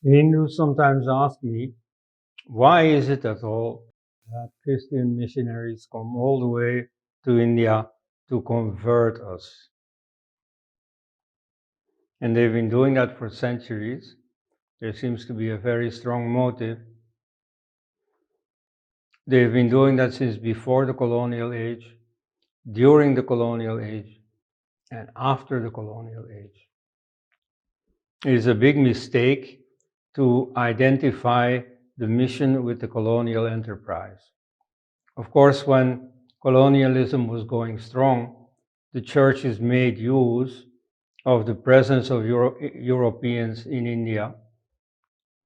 Hindus sometimes ask me, why is it at all that Christian missionaries come all the way to India to convert us? And they've been doing that for centuries. There seems to be a very strong motive. They've been doing that since before the colonial age, during the colonial age, and after the colonial age. It is a big mistake to identify the mission with the colonial enterprise. Of course, when colonialism was going strong, the churches made use of the presence of Europeans in India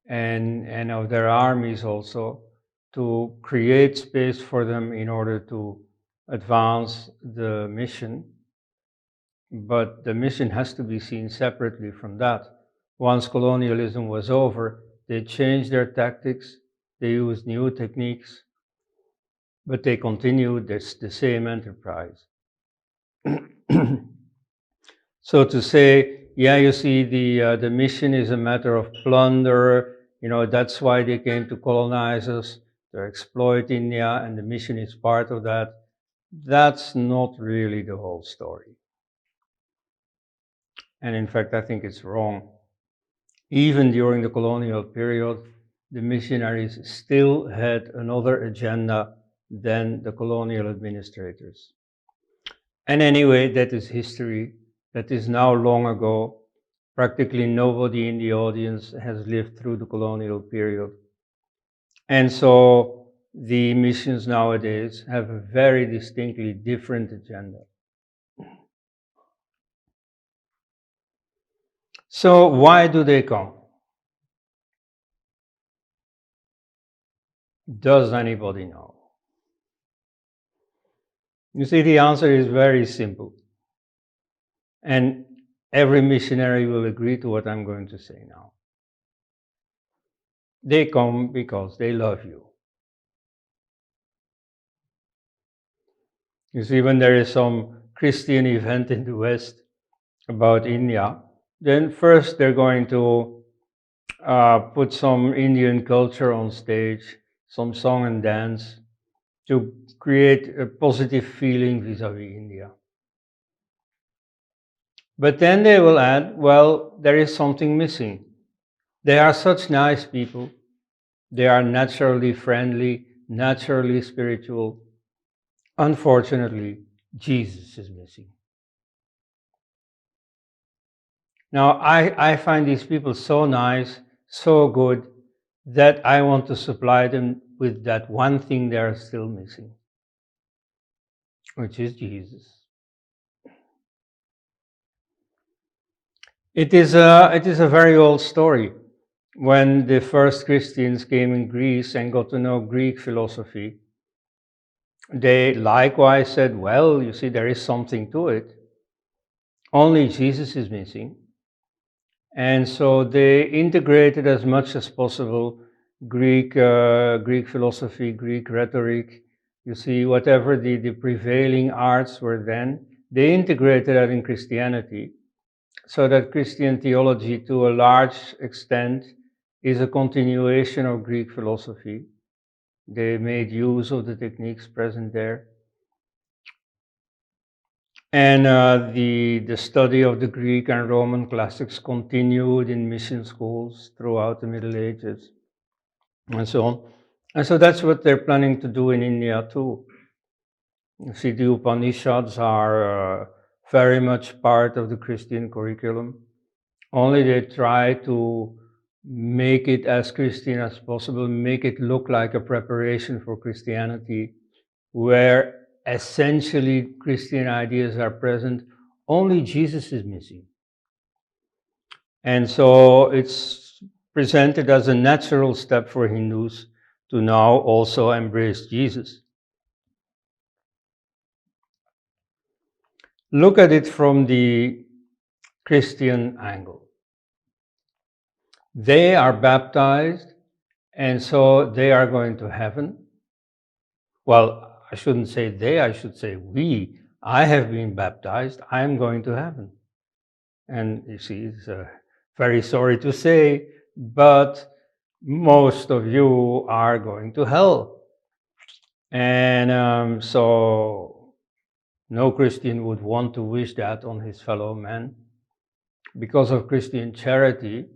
and of their armies also to create space for them in order to advance the mission. But the mission has to be seen separately from that. Once colonialism was over, they changed their tactics, they used new techniques, but they continued the same enterprise. So to say, yeah, you see, the mission is a matter of plunder, that's why they came to colonize us, to exploit India, and the mission is part of that. That's not really the whole story. And in fact, I think it's wrong. Even during the colonial period, the missionaries still had another agenda than the colonial administrators. And anyway, that is history. That is now long ago. Practically nobody in the audience has lived through the colonial period. And so the missions nowadays have a very distinctly different agenda. So why do they come? Does anybody know? You see, the answer is very simple. And every missionary will agree to what I'm going to say now. They come because they love you. You see, when there is some Christian event in the West about India, then first they're going to put some Indian culture on stage, some song and dance, to create a positive feeling vis-a-vis India. But then they will add, well, there is something missing. They are such nice people. They are naturally friendly, naturally spiritual. Unfortunately, Jesus is missing. Now, I find these people so nice, so good, that I want to supply them with that one thing they are still missing, which is Jesus. It is a very old story. When the first Christians came in Greece and got to know Greek philosophy, they likewise said, well, you see, there is something to it. Only Jesus is missing. And so they integrated as much as possible Greek philosophy, Greek rhetoric. You see, whatever the prevailing arts were then, they integrated that in Christianity, so that Christian theology, to a large extent, is a continuation of Greek philosophy. They made use of the techniques present there. And the study of the Greek and Roman classics continued in mission schools throughout the Middle Ages, and so on. And so that's what they're planning to do in India too. You see, the Upanishads are very much part of the Christian curriculum. Only they try to make it as Christian as possible, make it look like a preparation for Christianity, where essentially Christian ideas are present, only Jesus is missing. And so it's presented as a natural step for Hindus to now also embrace Jesus. Look at it from the Christian angle. They are baptized, and so they are going to heaven. Well, I shouldn't say they, I should say we. I have been baptized, I am going to heaven. And you see, it's very sorry to say, but most of you are going to hell. And so no Christian would want to wish that on his fellow man. Because of Christian charity,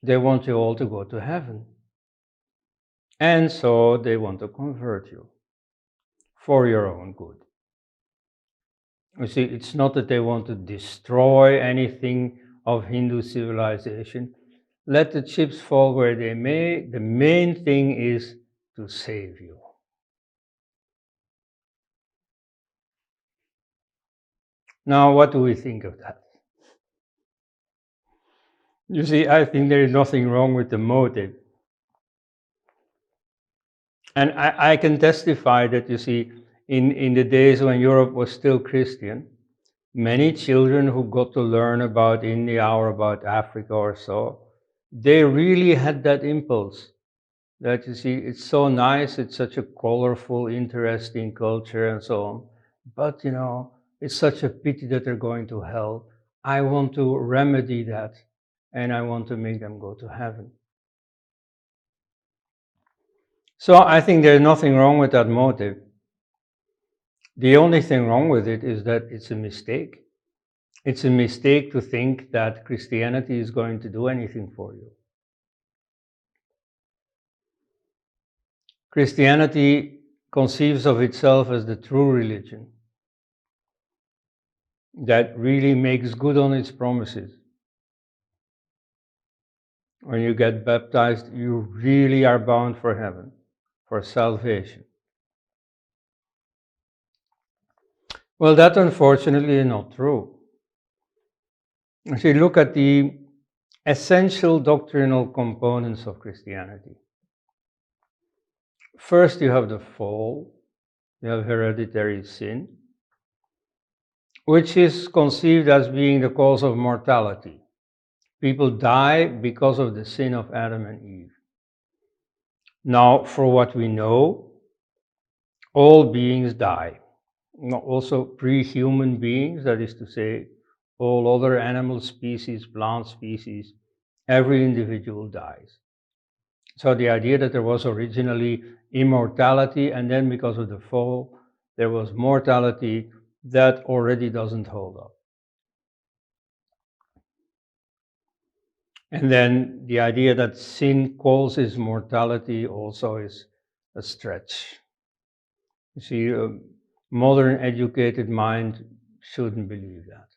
they want you all to go to heaven. And so they want to convert you for your own good. You see, it's not that they want to destroy anything of Hindu civilization. Let the chips fall where they may. The main thing is to save you. Now, what do we think of that? You see, I think there is nothing wrong with the motive. And I can testify that, you see, in the days when Europe was still Christian, many children who got to learn about India or about Africa or so, they really had that impulse that, you see, it's so nice, it's such a colorful, interesting culture and so on. But, it's such a pity that they're going to hell. I want to remedy that, and I want to make them go to heaven. So I think there's nothing wrong with that motive. The only thing wrong with it is that it's a mistake. It's a mistake to think that Christianity is going to do anything for you. Christianity conceives of itself as the true religion that really makes good on its promises. When you get baptized, you really are bound for heaven, for salvation. Well, that unfortunately is not true. If you look at the essential doctrinal components of Christianity, first you have the fall, you have hereditary sin, which is conceived as being the cause of mortality. People die because of the sin of Adam and Eve. Now, for what we know, all beings die. Also pre-human beings, that is to say, all other animal species, plant species, every individual dies. So the idea that there was originally immortality and then because of the fall, there was mortality, that already doesn't hold up. And then the idea that sin causes mortality also is a stretch. You see, a modern educated mind shouldn't believe that.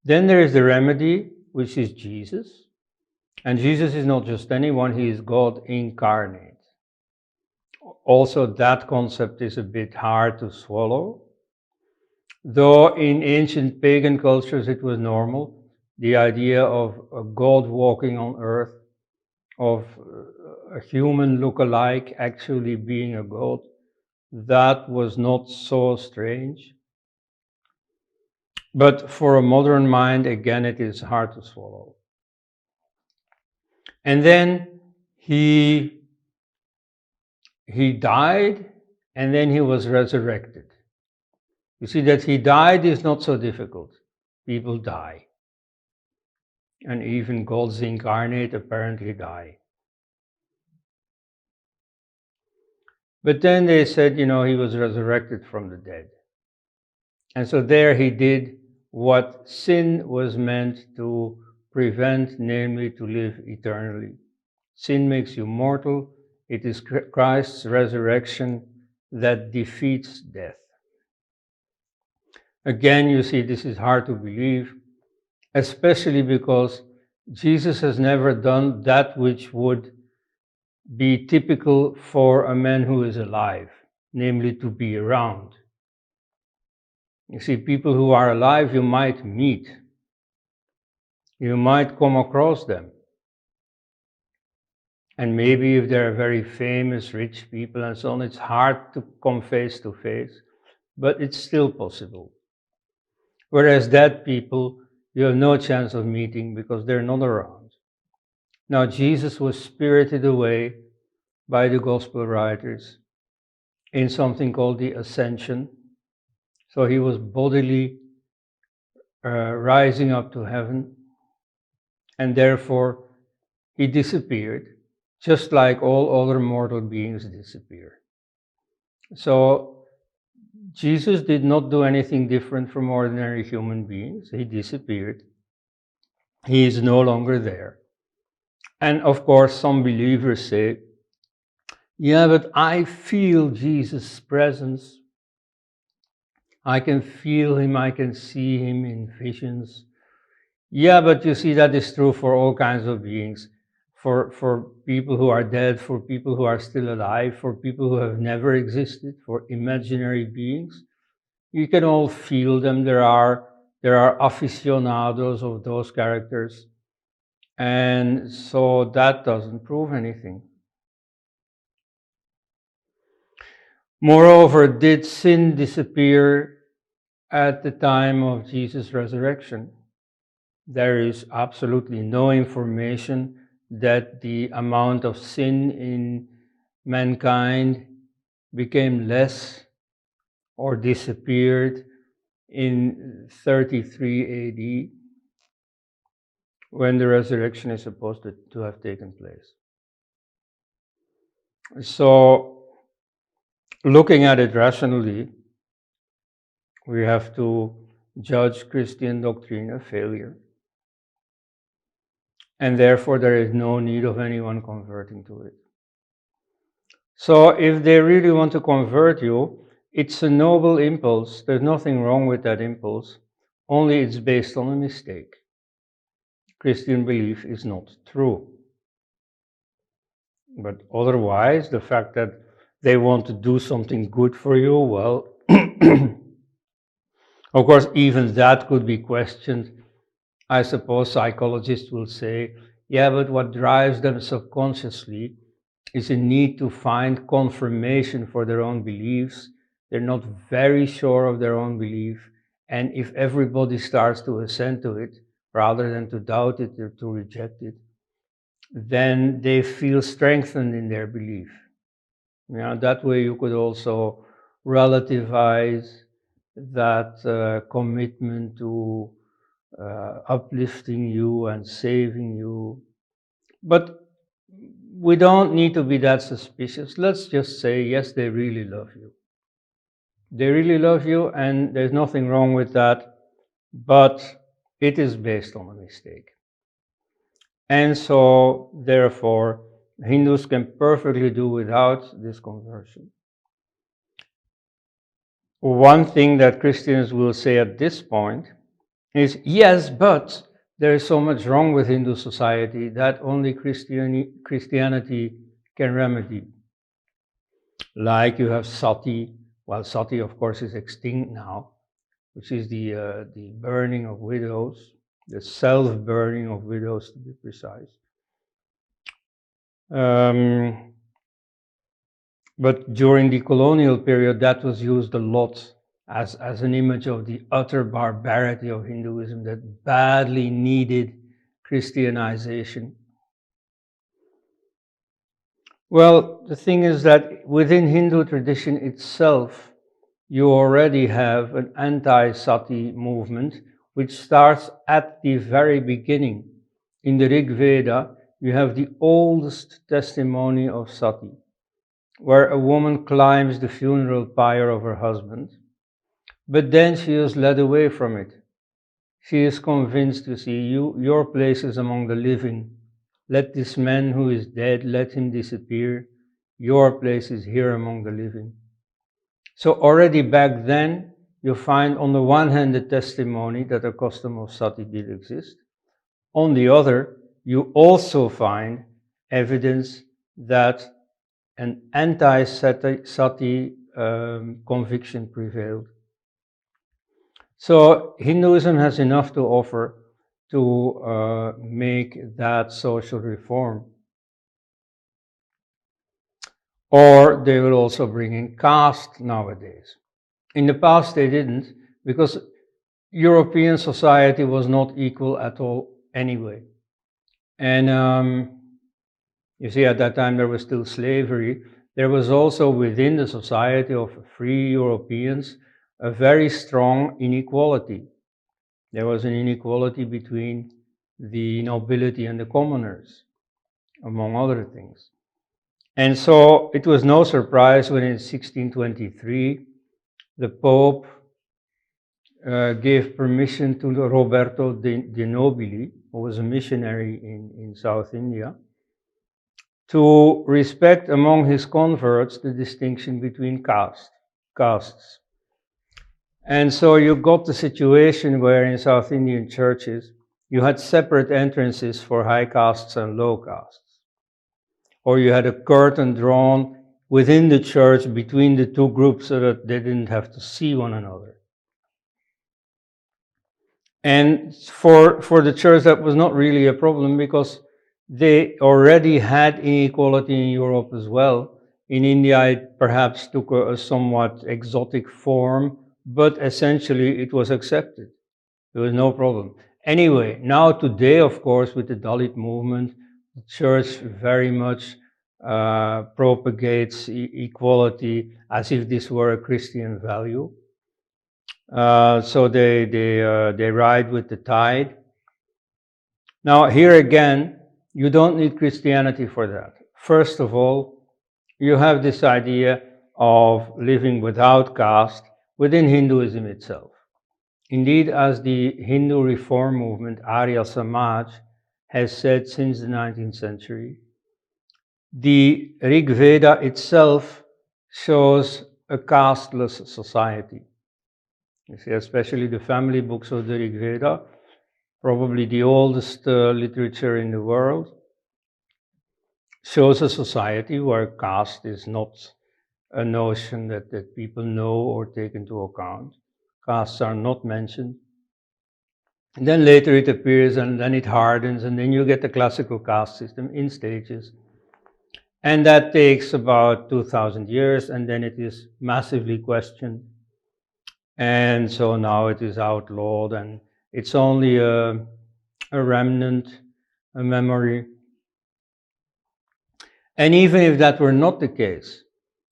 Then there is the remedy, which is Jesus. And Jesus is not just anyone, he is God incarnate. Also, that concept is a bit hard to swallow. Though in ancient pagan cultures it was normal, the idea of a God walking on earth, of a human look-alike actually being a God, that was not so strange. But for a modern mind, again, it is hard to swallow. And then he died, and then he was resurrected. You see, that he died is not so difficult. People die. And even gods incarnate apparently die. But then they said, he was resurrected from the dead. And so there he did what sin was meant to prevent, namely to live eternally. Sin makes you mortal. It is Christ's resurrection that defeats death. Again, you see, this is hard to believe, especially because Jesus has never done that which would be typical for a man who is alive, namely to be around. You see, people who are alive, you might meet. You might come across them. And maybe if they're very famous, rich people and so on, it's hard to come face to face, but it's still possible. Whereas dead people, you have no chance of meeting because they're not around. Now, Jesus was spirited away by the gospel writers in something called the ascension. So he was bodily rising up to heaven, and therefore he disappeared, just like all other mortal beings disappear. So Jesus did not do anything different from ordinary human beings. He disappeared. He is no longer there. And of course, some believers say, yeah, but I feel Jesus' presence. I can feel him, I can see him in visions. Yeah, but you see, that is true for all kinds of beings. For people who are dead, for people who are still alive, for people who have never existed, for imaginary beings. You can all feel them. There are aficionados of those characters. And so that doesn't prove anything. Moreover, did sin disappear at the time of Jesus' resurrection? There is absolutely no information that the amount of sin in mankind became less or disappeared in 33 AD, when the resurrection is supposed to have taken place. So, looking at it rationally, we have to judge Christian doctrine a failure. And therefore there is no need of anyone converting to it. So if they really want to convert you, it's a noble impulse. There's nothing wrong with that impulse. Only it's based on a mistake. Christian belief is not true. But otherwise, the fact that they want to do something good for you, well, of course, even that could be questioned. I suppose psychologists will say, yeah, but what drives them subconsciously is a need to find confirmation for their own beliefs. They're not very sure of their own belief. And if everybody starts to assent to it, rather than to doubt it or to reject it, then they feel strengthened in their belief. That way you could also relativize that commitment to uplifting you and saving you. But we don't need to be that suspicious. Let's just say, yes, they really love you. They really love you, and there's nothing wrong with that, but it is based on a mistake. And so, therefore, Hindus can perfectly do without this conversion. One thing that Christians will say at this point is, yes, but there is so much wrong with Hindu society that only Christianity can remedy. Like you have sati. Well, sati, of course, is extinct now, which is the burning of widows, the self-burning of widows, to be precise. But during the colonial period, that was used a lot as an image of the utter barbarity of Hinduism that badly needed Christianization. Well, the thing is that within Hindu tradition itself, you already have an anti-sati movement, which starts at the very beginning. In the Rig Veda, you have the oldest testimony of sati, where a woman climbs the funeral pyre of her husband, but then she is led away from it. She is convinced to see, your place is among the living. Let this man who is dead, let him disappear. Your place is here among the living. So already back then, you find on the one hand the testimony that a custom of sati did exist. On the other, you also find evidence that an anti-sati conviction prevailed. So Hinduism has enough to offer to make that social reform. Or they will also bring in caste nowadays. In the past they didn't, because European society was not equal at all anyway. And you see, at that time there was still slavery. There was also within the society of free Europeans a very strong inequality. There was an inequality between the nobility and the commoners, among other things. And so it was no surprise when in 1623 the Pope gave permission to Roberto de Nobili, who was a missionary in South India, to respect among his converts the distinction between castes. And so you got the situation where in South Indian churches you had separate entrances for high castes and low castes. Or you had a curtain drawn within the church between the two groups so that they didn't have to see one another. And for the church that was not really a problem because they already had inequality in Europe as well. In India it perhaps took a somewhat exotic form, but essentially it was accepted. There was no problem. Anyway, now today, of course, with the Dalit movement, the church very much propagates equality as if this were a Christian value. So they ride with the tide. Now here again, you don't need Christianity for that. First of all, you have this idea of living without caste within Hinduism itself. Indeed, as the Hindu reform movement, Arya Samaj, has said since the 19th century, the Rig Veda itself shows a casteless society. You see, especially the family books of the Rig Veda, probably the oldest literature in the world, shows a society where caste is not a notion that people know or take into account. Castes are not mentioned. And then later it appears and then it hardens and then you get the classical caste system in stages. And that takes about 2000 years and then it is massively questioned. And so now it is outlawed and it's only a remnant, a memory. And even if that were not the case,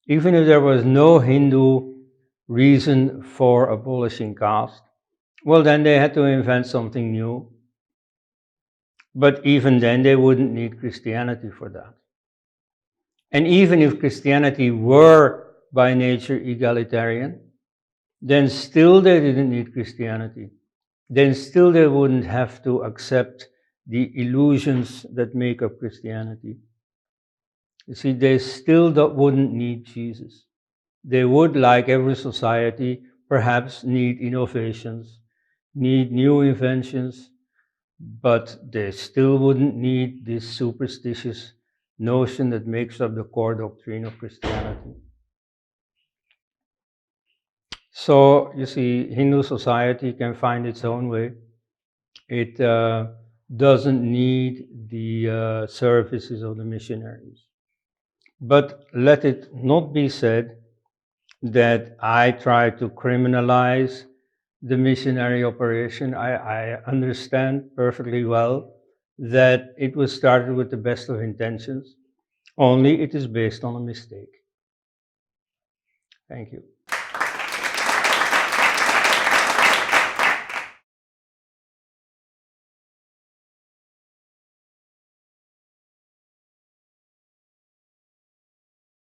even if there was no Hindu reason for abolishing caste, well, then they had to invent something new. But even then, they wouldn't need Christianity for that. And even if Christianity were by nature egalitarian, then still they didn't need Christianity. Then still they wouldn't have to accept the illusions that make up Christianity. You see, they still wouldn't need Jesus. They would, like every society, perhaps need innovations, need new inventions, but they still wouldn't need this superstitious notion that makes up the core doctrine of Christianity. So, you see, Hindu society can find its own way. It doesn't need the services of the missionaries. But let it not be said that I try to criminalize the missionary operation. I understand perfectly well that it was started with the best of intentions, only it is based on a mistake. Thank you.